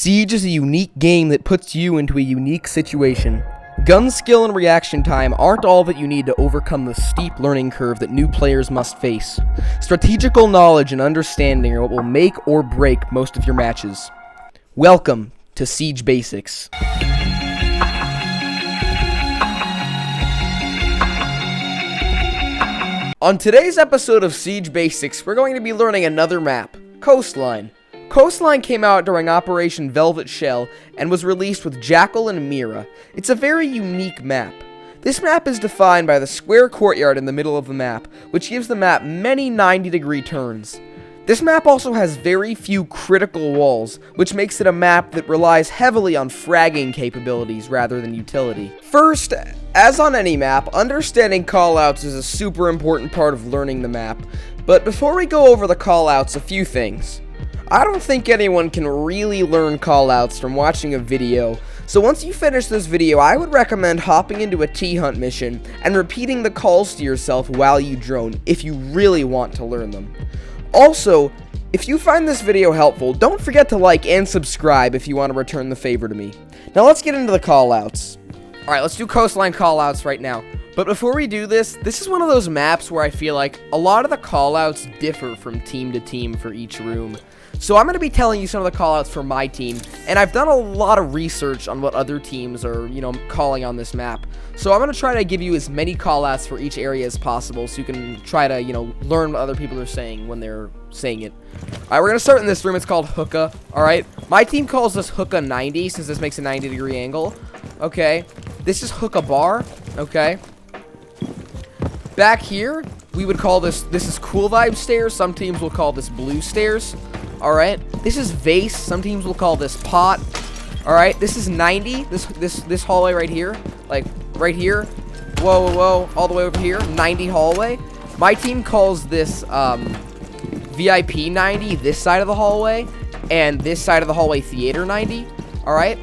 Siege is a unique game that puts you into a unique situation. Gun skill and reaction time aren't all that you need to overcome the steep learning curve that new players must face. Strategical knowledge and understanding are what will make or break most of your matches. Welcome to Siege Basics. On today's episode of Siege Basics, we're going to be learning another map, Coastline. Coastline came out during Operation Velvet Shell and was released with Jackal and Mira. It's a very unique map. This map is defined by the square courtyard in the middle of the map, which gives the map many 90-degree turns. This map also has very few critical walls, which makes it a map that relies heavily on fragging capabilities rather than utility. First, as on any map, understanding callouts is a super important part of learning the map. But before we go over the callouts, a few things. I don't think anyone can really learn callouts from watching a video, so once you finish this video, I would recommend hopping into a T-Hunt mission and repeating the calls to yourself while you drone, if you really want to learn them. Also, if you find this video helpful, don't forget to like and subscribe if you want to return the favor to me. Now let's get into the callouts. Alright, let's do Coastline callouts right now. But before we do this is one of those maps where I feel like a lot of the callouts differ from team to team for each room. So I'm going to be telling you some of the callouts for my team, and I've done a lot of research on what other teams are, calling on this map. So I'm going to try to give you as many callouts for each area as possible so you can try to, learn what other people are saying when they're saying it. Alright, we're going to start in this room. It's called Hookah, alright? My team calls this Hookah 90 since this makes a 90-degree angle. Okay. This is Hookah Bar, okay? Back here, we would call this is Cool Vibe Stairs. Some teams will call this Blue Stairs. Alright, this is Vase. Some teams will call this Pot. Alright, this is 90. This hallway right here. Like, right here. Whoa, all the way over here. 90 hallway. My team calls this, VIP 90, this side of the hallway. And this side of the hallway, Theater 90. Alright.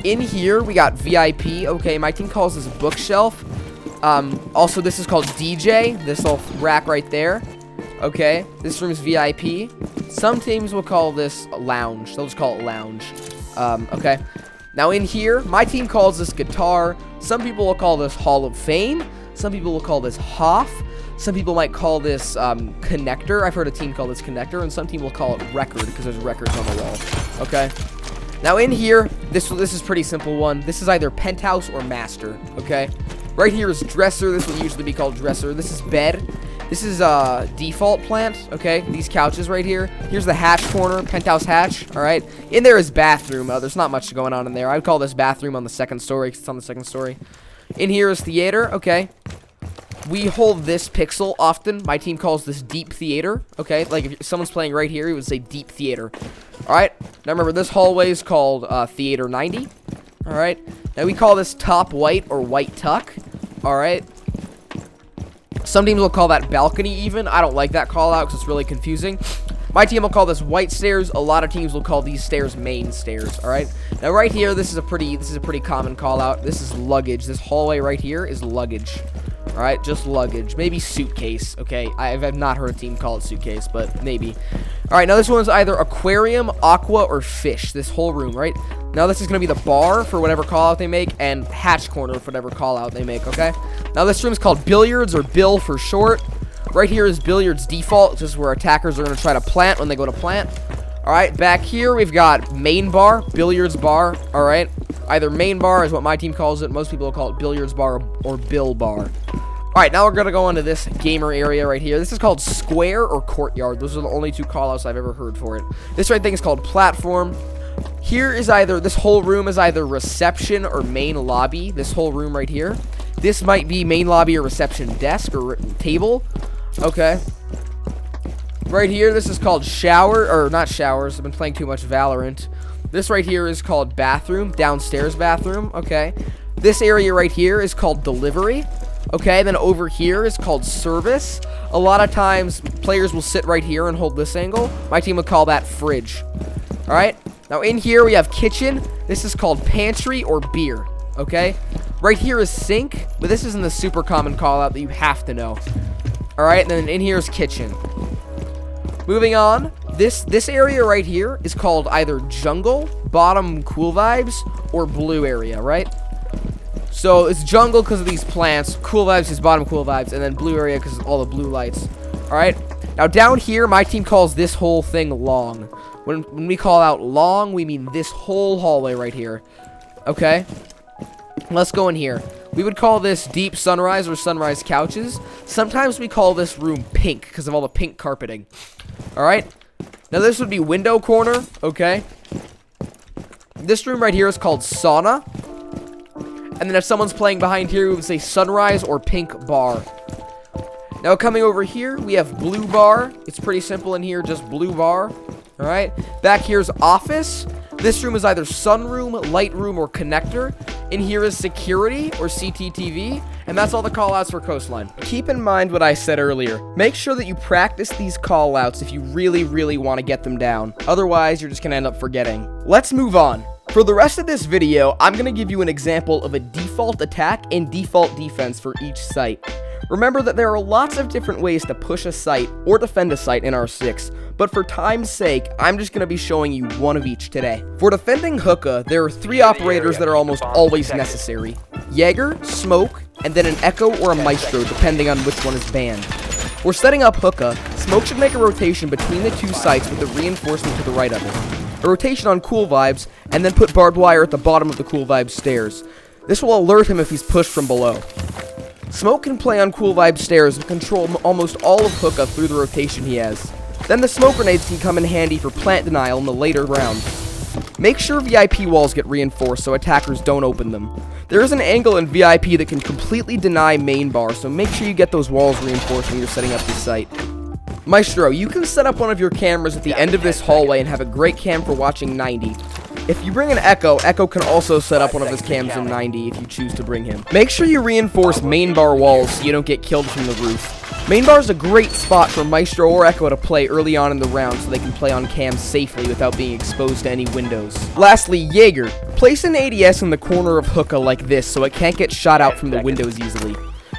In here, we got VIP. Okay, my team calls this Bookshelf. Also, this is called DJ. This little rack right there. Okay, this room's VIP. Some teams will call this a lounge. They'll just call it lounge. Okay. Now in here, my team calls this guitar. Some people will call this Hall of Fame. Some people will call this Hoff. Some people might call this connector. I've heard a team call this connector, and some team will call it record because there's records on the wall. Okay. Now in here, this is a pretty simple one. This is either penthouse or master. Okay. Right here is dresser. This would usually be called dresser. This is bed. This is default plant, okay? These couches right here. Here's the hatch corner, penthouse hatch, all right? In there is bathroom. There's not much going on in there. I would call this bathroom on the second story because it's on the second story. In here is theater, okay? We hold this pixel often. My team calls this deep theater, okay? Like if someone's playing right here, it would say deep theater. All right? Now remember, this hallway is called theater 90, all right? Now we call this top white or white tuck, all right? Some teams will call that balcony even. I don't like that call out because it's really confusing. My team will call this white stairs. A lot of teams will call these stairs main stairs. All right. Now right here, this is a pretty common call out. This is luggage. This hallway right here is luggage. All right, just luggage. Maybe suitcase. Okay, I've not heard a team call it suitcase, but maybe. All right, now this one's either aquarium, aqua, or fish. This whole room, right? Now this is going to be the bar for whatever call out they make, and hatch corner for whatever call out they make, okay? Now this room is called billiards, or bill for short. Right here is billiards default, just where attackers are going to try to plant when they go to plant. All right, back here we've got main bar, billiards bar, all right? Either main bar is what my team calls it. Most people will call it billiards bar or bill bar. All right, now we're going to go into this gamer area right here. This is called square or courtyard. Those are the only two callouts I've ever heard for it. This right thing is called platform. Here is this whole room is either reception or main lobby. This whole room right here. This might be main lobby or reception desk or table. Okay. Right here, this is called shower, or not showers. I've been playing too much Valorant. This right here is called bathroom, downstairs bathroom. Okay. This area right here is called delivery. Okay, then over here is called service. A lot of times, players will sit right here and hold this angle. My team would call that fridge. All right. Now in here we have kitchen. This is called pantry or beer. Okay. Right here is sink, but this isn't the super common call out that you have to know. All right. And then in here is kitchen. Moving on. This area right here is called either jungle, bottom cool vibes, or blue area, right? So it's jungle because of these plants, cool vibes is bottom cool vibes, and then blue area because of all the blue lights. Alright? Now down here, my team calls this whole thing long. When we call out long, we mean this whole hallway right here. Okay? Let's go in here. We would call this deep sunrise or sunrise couches. Sometimes we call this room pink because of all the pink carpeting. Alright? Now this would be window corner, okay? This room right here is called sauna. And then if someone's playing behind here, we would say sunrise or pink bar. Now coming over here, we have blue bar. It's pretty simple in here, just blue bar. Alright? Back here's office. This room is either sunroom, light room, or connector. In here is security, or CCTV, and that's all the callouts for Coastline. Keep in mind what I said earlier. Make sure that you practice these callouts if you really, really want to get them down. Otherwise, you're just going to end up forgetting. Let's move on. For the rest of this video, I'm going to give you an example of a default attack and default defense for each site. Remember that there are lots of different ways to push a site or defend a site in R6, but for time's sake, I'm just going to be showing you one of each today. For defending Hookah, there are 3 operators that are almost always necessary. Jaeger, Smoke, and then an Echo or a Maestro, depending on which one is banned. For setting up Hookah, Smoke should make a rotation between the 2 sites with a reinforcement to the right of it. A rotation on Cool Vibes, and then put barbed wire at the bottom of the Cool Vibes stairs. This will alert him if he's pushed from below. Smoke can play on Cool Vibe stairs and control almost all of Hookah through the rotation he has. Then the smoke grenades can come in handy for plant denial in the later round. Make sure VIP walls get reinforced so attackers don't open them. There is an angle in VIP that can completely deny main bar, so make sure you get those walls reinforced when you're setting up the site. Maestro, you can set up one of your cameras at the end of this hallway and have a great cam for watching 90. If you bring an Echo, Echo can also set up one of his cams in 90 if you choose to bring him. Make sure you reinforce main bar walls so you don't get killed from the roof. Main bar is a great spot for Maestro or Echo to play early on in the round so they can play on cams safely without being exposed to any windows. Lastly, Jaeger. Place an ADS in the corner of Hookah like this so it can't get shot out from the windows easily.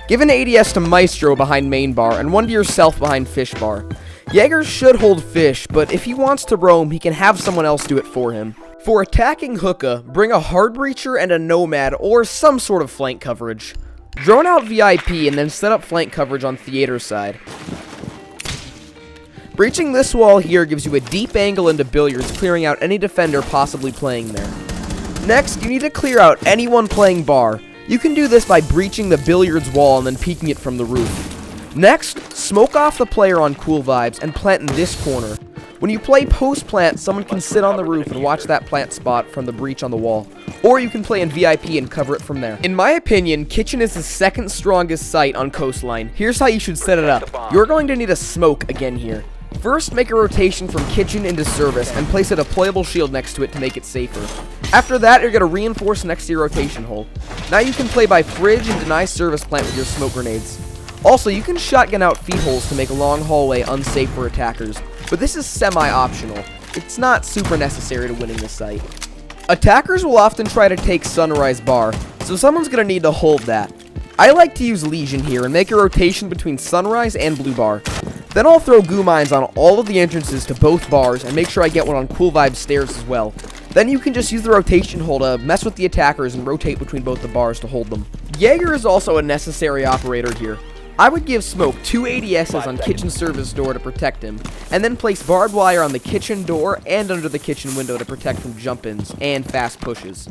Give an ADS to Maestro behind main bar and one to yourself behind fish bar. Jaeger should hold fish, but if he wants to roam, he can have someone else do it for him. For attacking Hookah, bring a hard breacher and a nomad or some sort of flank coverage. Drone out VIP and then set up flank coverage on theater side. Breaching this wall here gives you a deep angle into billiards, clearing out any defender possibly playing there. Next, you need to clear out anyone playing bar. You can do this by breaching the billiards wall and then peeking it from the roof. Next, smoke off the player on Cool Vibes and plant in this corner. When you play post plant, someone can sit on the roof and watch that plant spot from the breach on the wall. Or you can play in VIP and cover it from there. In my opinion, kitchen is the second strongest site on Coastline. Here's how you should set it up. You're going to need a smoke again here. First, make a rotation from kitchen into service and place a deployable shield next to it to make it safer. After that, you're going to reinforce next to your rotation hole. Now you can play by fridge and deny service plant with your smoke grenades. Also, you can shotgun out feet holes to make a long hallway unsafe for attackers, but this is semi-optional. It's not super necessary to winning this site. Attackers will often try to take Sunrise Bar, so someone's going to need to hold that. I like to use Legion here and make a rotation between Sunrise and Blue Bar. Then I'll throw goo mines on all of the entrances to both bars and make sure I get one on Cool Vibe stairs as well. Then you can just use the rotation hole to mess with the attackers and rotate between both the bars to hold them. Jaeger is also a necessary operator here. I would give Smoke 2 ADSs on kitchen service door to protect him, and then place barbed wire on the kitchen door and under the kitchen window to protect from jump-ins and fast pushes.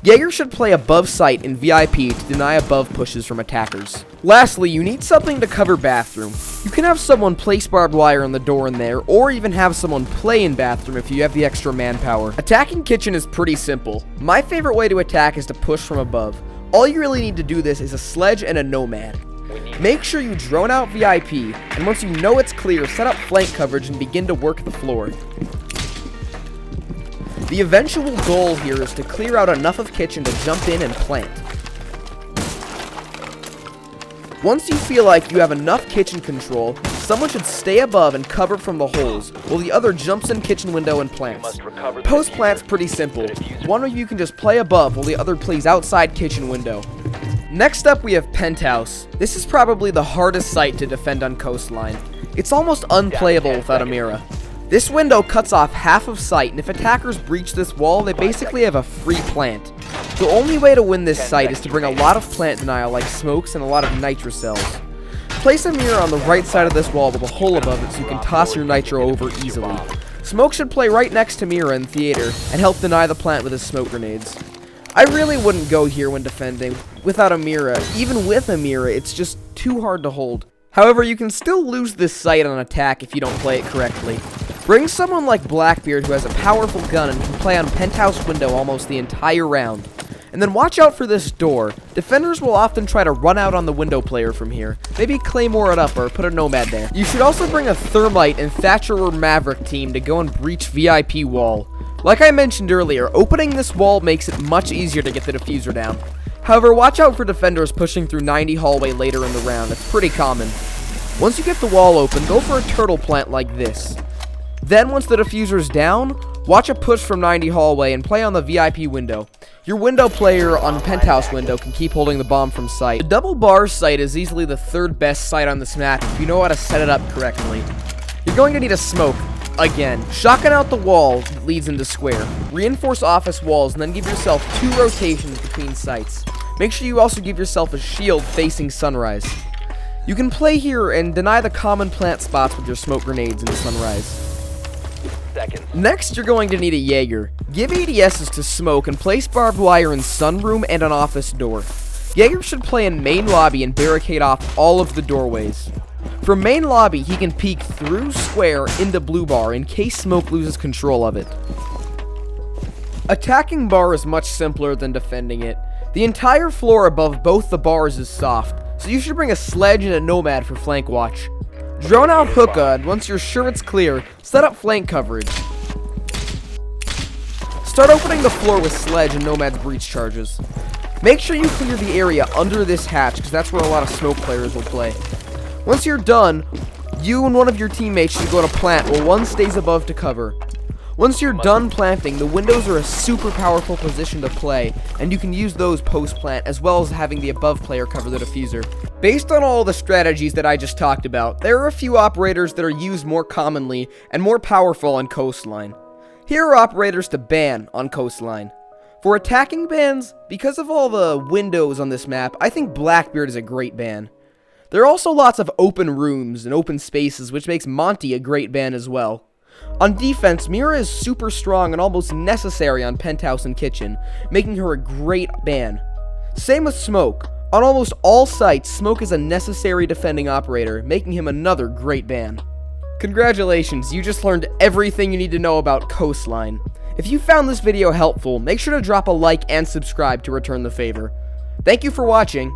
Jaeger should play above site in VIP to deny above pushes from attackers. Lastly, you need something to cover bathroom. You can have someone place barbed wire on the door in there, or even have someone play in bathroom if you have the extra manpower. Attacking kitchen is pretty simple. My favorite way to attack is to push from above. All you really need to do this is a sledge and a nomad. Make sure you drone out VIP, and once you know it's clear, set up flank coverage and begin to work the floor. The eventual goal here is to clear out enough of kitchen to jump in and plant. Once you feel like you have enough kitchen control, someone should stay above and cover from the holes, while the other jumps in kitchen window and plants. Post plant's pretty simple. One of you can just play above while the other plays outside kitchen window. Next up we have Penthouse. This is probably the hardest site to defend on Coastline. It's almost unplayable without a mirror. This window cuts off half of sight, and if attackers breach this wall, they basically have a free plant. The only way to win this site is to bring a lot of plant denial like smokes and a lot of nitro cells. Place a mirror on the right side of this wall with a hole above it so you can toss your nitro over easily. Smoke should play right next to Mira in theater and help deny the plant with his smoke grenades. I really wouldn't go here when defending without a Mira. Even with a Mira, it's just too hard to hold. However, you can still lose this site on attack if you don't play it correctly. Bring someone like Blackbeard who has a powerful gun and can play on penthouse window almost the entire round. And then watch out for this door. Defenders will often try to run out on the window player from here. Maybe claymore it up or put a nomad there. You should also bring a thermite and Thatcher or Maverick team to go and breach VIP wall. Like I mentioned earlier, opening this wall makes it much easier to get the diffuser down. However, watch out for defenders pushing through 90 hallway later in the round. It's pretty common. Once you get the wall open, go for a turtle plant like this. Then once the diffuser's down, watch a push from 90 hallway and play on the VIP window. Your window player on penthouse window can keep holding the bomb from sight. The double bar site is easily the third best site on this map if you know how to set it up correctly. You're going to need a smoke. Again, shotgun out the wall that leads into square. Reinforce office walls and then give yourself 2 rotations between sites. Make sure you also give yourself a shield facing sunrise. You can play here and deny the common plant spots with your smoke grenades into sunrise. Next, you're going to need a Jaeger. Give ADSs to smoke and place barbed wire in sunroom and an office door. Jaeger should play in main lobby and barricade off all of the doorways. From main lobby, he can peek through square into blue bar in case smoke loses control of it. Attacking bar is much simpler than defending it. The entire floor above both the bars is soft, so you should bring a sledge and a nomad for flank watch. Drone out Hookah, and once you're sure it's clear, set up flank coverage. Start opening the floor with sledge and nomad's breach charges. Make sure you clear the area under this hatch, because that's where a lot of smoke players will play. Once you're done, you and one of your teammates should go to plant while one stays above to cover. Once you're done planting, the windows are a super powerful position to play, and you can use those post-plant as well as having the above player cover the diffuser. Based on all the strategies that I just talked about, there are a few operators that are used more commonly and more powerful on Coastline. Here are operators to ban on Coastline. For attacking bans, because of all the windows on this map, I think Blackbeard is a great ban. There are also lots of open rooms and open spaces, which makes Monty a great ban as well. On defense, Mira is super strong and almost necessary on penthouse and kitchen, making her a great ban. Same with Smoke. On almost all sites, Smoke is a necessary defending operator, making him another great ban. Congratulations, you just learned everything you need to know about Coastline. If you found this video helpful, make sure to drop a like and subscribe to return the favor. Thank you for watching.